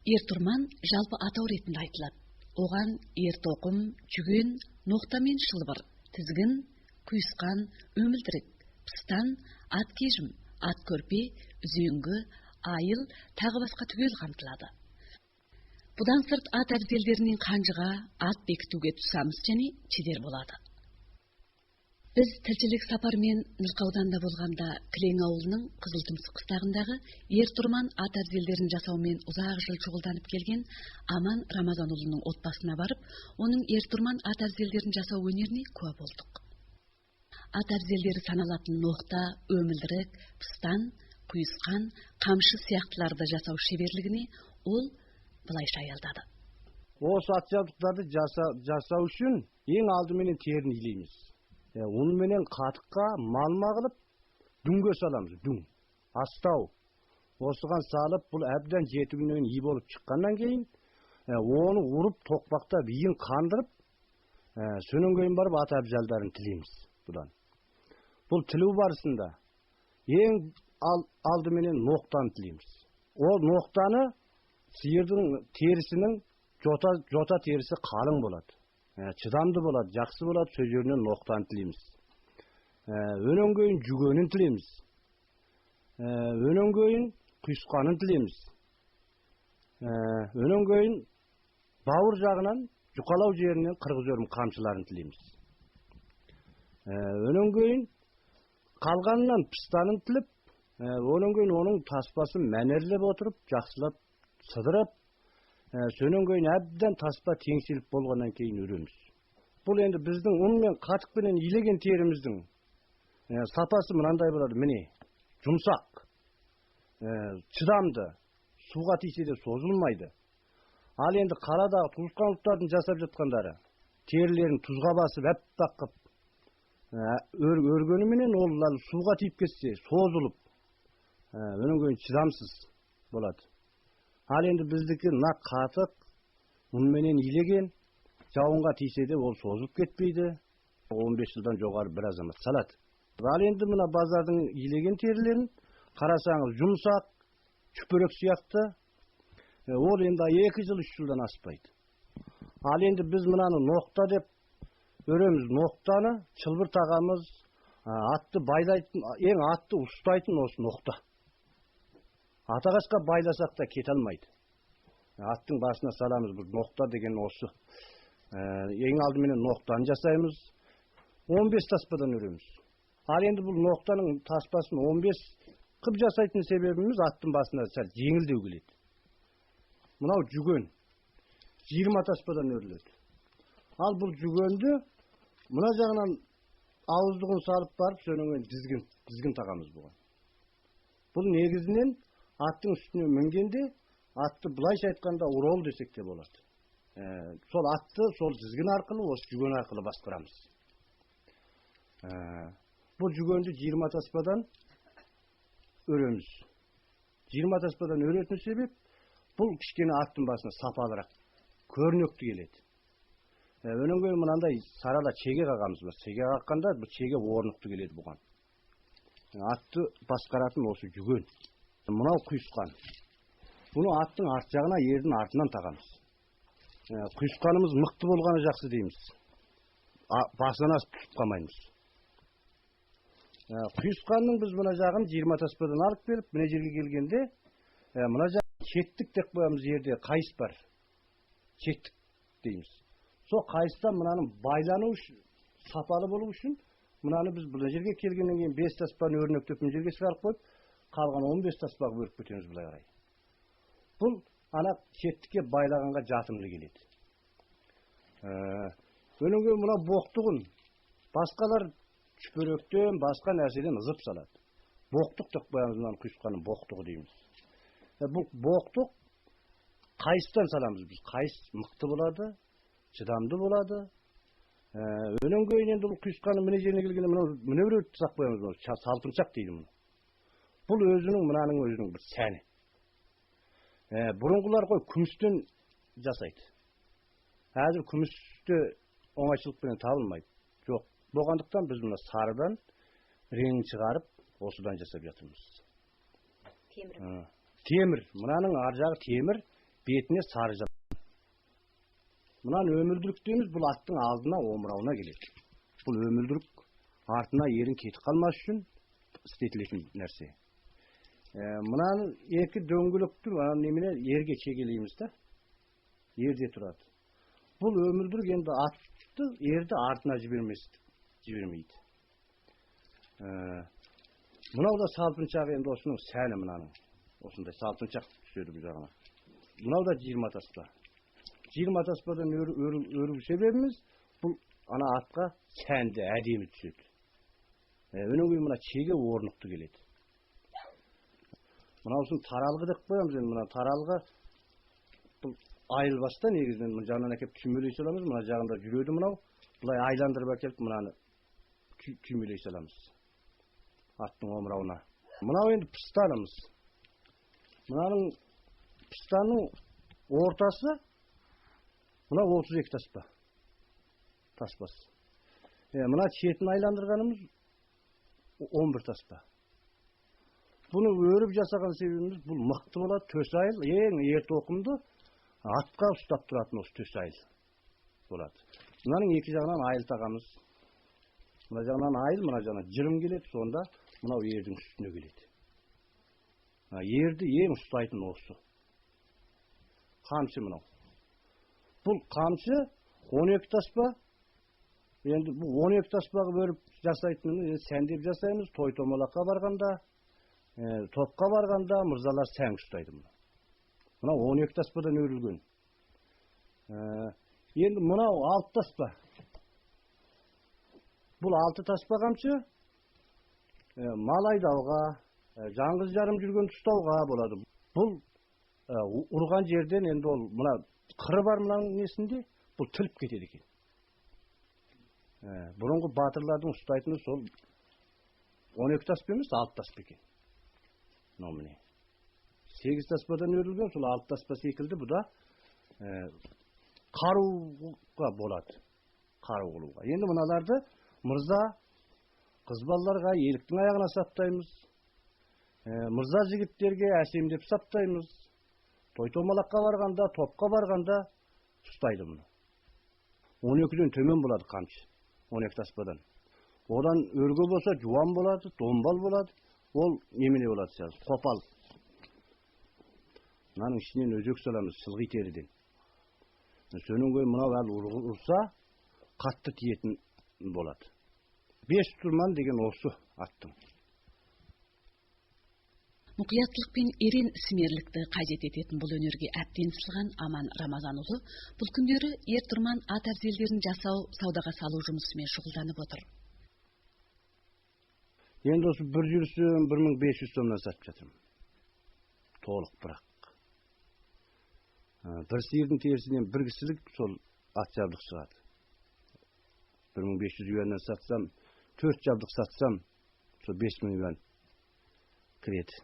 Ертурман жалпы атау ретінде айтылады. Оған ертоқым, жүген, ноқта мен шылбыр, тізгін, құйысқан, өмілдірік, пыстан, ат кежім, ат көрпе, үзеңгі, айыл, тағы басқа түгел қамтылады. Бұдан сырт ат әбзелдерінен қанжыға, ат бекітуге тұсамыз және чедер болады. Біз тілшілік сапармен Нұрқа ауданында болғанда Кілең ауылының Қызылтұмсық қыстағындағы ертұрман ат әбзелдерін жасаумен ұзақ жыл шұғылданып келген Аман Рамазанұлының отбасына барып, оның ертұрман ат әбзелдерін жасау өнеріне куә болдық. Ат әбзелдері саналатын ноқта, өмілдірік, пыстан, құйысқан, қамшы сияқтыларды жасау шеберлігіне ол былайша аялдады. Осы ат жабдықтарды жасау үшін ең алдыменен терін илейміз. Оны менен қатыққа малма қылып дүңге саламыз, дүң, астау. Осыған салып, бұл әбден 7 күннен үй болып шыққаннан кейін, оны ұрып, тоқпақтап, иін қандырып, сөнен кейін барып ат әбзелдерін тілейміз бұдан. Бұл тілу барысында ең алдыменен ноқтаны тілейміз. Ол ноқтаны сиырдың терісінің жота терісі қалың болады. Чыдамды болады, жақсы болады, сөз жерінен ноқтаны тілейміз. Өнен кейін жүгенін тілейміз. Өнен кейін құйысқанын тілейміз. Өнен кейін бауыр жағынан, жұқалау жерінен қырғыз өрім қамшыларын тілейміз. Өнен кейін қалғанынан пыстанын тіліп, өнен кейін оның таспасын мәнерлеп отырып, жақсылап сыдырып, сөнен кейін әбден таспа теңселіп болғаннан кейін өреміз. Бұл енді біздің ұн мен қатықпенен илеген теріміздің сапасы мынандай болады, міне, жұмсақ, чыдамды, суға тисе де созылмайды. Ал енді қарадағы туысқан ұлттардың жасап жатқандары, терілерін тұзға басып, әппақ қып, өргеніменен ол суға тиіп кетсе, созылып, өнен кейін чыдамсыз болады. Ал енді біздікі нақ қатық, ұнменен илеген, жауынға тисе де ол созылып кетпейді. 15 жылдан жоғары бір азамат салады. Ал енді мына базардың илеген терілерін қарасаңыз жұмсақ, чүпірек сияқты, ол енді 2 жыл 3 жылдан аспайды. Ал енді біз мынаны ноқта деп өреміз. Ноқтаны шылбыр тағамыз, атты байлайтын, ең атты ұстайтын осы ноқта. Атағашқа байласақ та кете алмайды. Аттың басына саламыз, бұл ноқта деген осы. Ең алдыменен ноқтаны жасаймыз. 15 таспадан өреміз. Ал енді бұл ноқтаның таспасын 15 қып жасайтын себебіміз аттың басына сәл жеңілдеу келеді. Мынау жүген 20 таспадан өріледі. Ал бұл жүгенді мына жағынан ауыздығын салып барып, сөнен дізгін тағамыз бұған. Бұл негізінен аттың үстіне мінгенде, атты былайша айтқанда урол десек те болады. Сол атты, сол дізгін арқылы, осы жүген арқылы басқырамыз. Бұл жүгенді 20 таспадан өреміз. 20 таспадан өретін себеп, бұл кішкене аттың басына сапалырақ, көрнекті келеді. Өнен кейін мынандай сарала чеге қағамыз бар. Чеге қаққанда, бұл чеге орнықты келеді бұған. Атты басқаратын осы жүген. Мынау құйысқан. Бұны аттың арт жағына, ердің артынан тағамыз. Құйысқанымыз мықты болғаны жақсы дейміз. Басынан асып түсіп қалмаймыз. Құйысқанның біз мына жағын 20 таспадан алып келіп, мына жерге келгенде, мына жағын четтік деп қоямыз, жерде қайыс бар. Четтік дейміз. Сол қайыстан мынаның байлану үшін, сапалы болу үшін, мынаны біз бұл жерге келгеннен кейін 5 таспаны өрнектеп мына жерге шығарып қойып, қалған 15 таспаға өріп кетеміз бұлай қарай. Бұл ана четтікке байлағанға жатымды келеді. Өнен кейін мына боқтығын басқалар чүпіректен, басқа нәрседен ызып салады. Боқтық деп қоямыз, мынаны құйысқанын боқтығы дейміз. Бұл боқтық қайыстан саламыз біз. Қайыс мықты болады, чыдамды болады. Өнен кейін енді бұл құйысқанын міне жеріне келгенде міне біреу тұсақ қоямыз, салпыншақ дейді мұны. Бұл өзінің, мынаның өзінің бір сәні. Бұрынғылар қой күмістен жасайды. Әзір күмісті оңайшылықпен табылмайды. Жоқ, болғандықтан біз мына сарыдан реңін шығарып, осыдан жасап жатырмыз. Темір. Темір, мынаның ар жағы темір, betine sarıcı. Mınan ömüldürük deyimiz bul attın aldına omurauına geledi. Bul ömüldürük artına yerin ketip kalmaz üçün istetiletin nerse. Mınan eki döngülüktür, mınan nemine yerge çekileyimiz de. Yerde turadı. Bul ömüldürük endi attı, yerde artına jibirmeydi. Mınau da salpınçak endi osunun səni mınanın. Osunda salpınçak düşürdü bu jagına. Mınau da 20 ataspa. 20 ataspadan örü sebebimiz bu ana atqa səndi, ədemi düşürdü. Önün gün mına çege ornuqtu geledi. Mınausun taralgıdık koyamız endi mına taralgı bu ayılbasta negizden mına jagынан akep tümüley salamız, mına jagında jürödü mınau. Bulay aylandırıp akelip mınаны tümüley salamız. Attın omurauına. Mınau endi pistanımız. Mınanın pistanın ortası mına 32 taspa. Taspası. Mına çetini aylandırganımız 11 taspa. Bunu örüp jasagan sebebimiz bu mıktı bolat tös ayıl, erti okumdu atqa ustap turatın osu tös ayıl bolat. Mınanın iki jagынан ayıl tagamız. Mına jagынан ayıl, mına jagынан jırım geledi, sonda mına yerдің üstüne geledi. Yerdi ең ustaytın osu. Kamçı mınau. Bu kamçı 12 taspa. Endi bu 12 taspağı bölüp jasaytını sen dep jasaymiz. Toy tomolakka barganda, topka barganda mırzalar sen ustaydı bunu. Mına 12 taspadan örülgön. Endi mınau 6 taspa. Bu 6 taspa kamçı mal aydauga, жаңғыз жарым жүрген тұстауға болады. Бұл ұрған жерден енді ол мына қыры бар мынаның несінде бұл тіліп кетеді екен. Бұрынғы батырлардың ұстайтыны сол 12 таспа емес 6 таспа екен. Мынау міне 8 таспадан өрілген, сол 6 таспа секілді бұл да қаруға болады. Қару қылуға. Енді мыналарды мырза қыз балаларға еліктің аяғына саптаймыз. Мырза жігіттерге әсемдеп саптаймыз. Той томалаққа барғанда, топқа барғанда ұстайды мұны. 12-ден төмен болады қамшы. 12 таспадан. Одан өргі болса жуан болады, домбал болады. Ол немене болады сәз, қопал. Мынаның ішінен өзек саламыз, сылғи теріден. Сөнің көй мынау әл ұрса, қатты тиетін болады. 5 тұрман деген осы аттың. Мұқиятлық пен ерен ісмерлікті қажет ететін бұл өнерге әбден сылған Аман Рамазанұлы бұл күндері ер-тұрман ат әбзелдерін жасау, саудаға салу жұмысымен шұғылданып отыр. Енді осы бір жүрісім 1500 сомнан сатып жатырмын. Толық бірақ. Бір сиырдың терісінен бір кісілік сол ат жабдық шығады. 1500 юаннан сатсам, 4 жабдық сатсам, сол 5000 юан кіреді.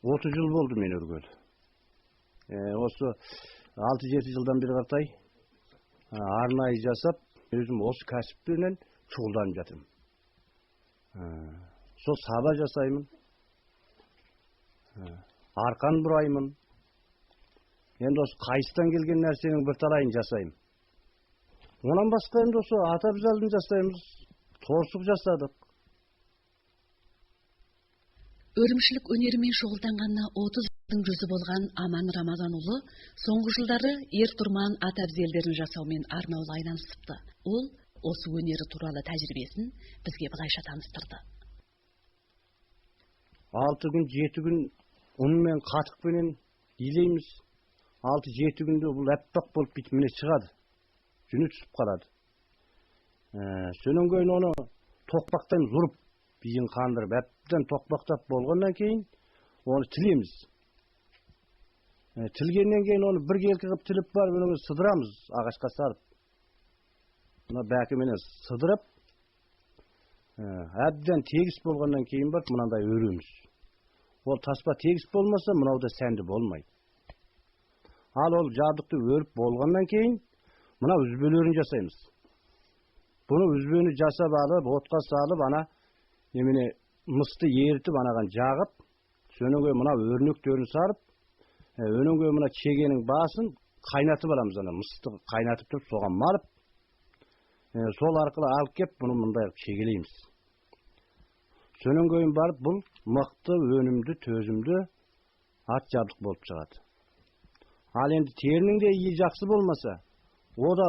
30 жыл болды мен өргөлі. Осы 6-7 жылдан бері қаратай арнайы жасап, өзім осы кәсіппенен шұғылданып жатырмын. Сол саба жасаймын, арқан бұраймын. Енді осы қайыстан келген нәрсенің бір талайын жасаймын. Онан басқа енді осы ат әбзелін жасаймыз, торсық жасадық. Өрімшілік өнерімен шұғылданғанына 30 жылдың жүзі болған Аман Рамазанұлы соңғы жылдары ер-тұрман ат әбзелдерін жасаумен арнаулы айналысыпты. Ол осы өнері туралы тәжірибесін бізге былайша таныстырды. 6 күн, 7 күн ұнмен, қатықпенен илейміз. 6-7 күнде бұл әппақ болып бітіп міне шығады. Жүні түсіп қалады. Сөнен кейін оны тоқпақтаймыз, ұрып, бейін қандырып, әптен тоқпақтап болғаннан кейін оны тілеміз. Тілгеннен кейін оны бір келкі қып тіліп барып, оны сыдырамыз, ағашқа сарып. Мына бәкіменен сыдырып, әбден тегіс болғаннан кейін барып, мынандай өреміз. Ол таспа тегіс болмаса, мынауда сәнді болмайды. Ал ол жабдықты өріп болғаннан кейін, мына үзбелерін жасаймыз. Бұны үзбені жасап алып, отқа салып, ана неміне мысты ертіп, анаған жағып, сөнен кейін мына өрнектерін сарып, Өнөнгө мына чегенин баасын кайнатып аламыз, ана мыстык кайнатып туруп сога малып, сол аркылуу алып кеп буну мындай чегелейбиз. Сөнөнгөйүн барып бул мыкты, өнүмдүү, төзүмдүү ат жабдык болуп чыгат. Ал энди теринин де ийи жакшы болмаса, о да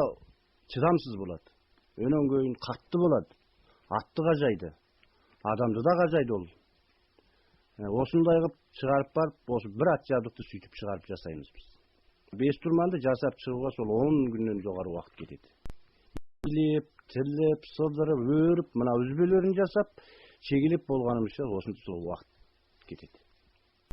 чыдамсыз болот. Өнөнгөйүн катты болот. Атты кажайды. Адамды да кажайды ол. Осундай кылып чыгарып барып, осы бир ат жабдыкты сүйтүп чыгарып жасайбыз биз. Беш турманды жасап чыгууга сол 10 күндөн жогору убакыт кетет. Илеп, тилеп, сыдырып, өрүп, мына үзбөлөрүн жасап, чегилип болгонумузча ошончо убакыт кетет.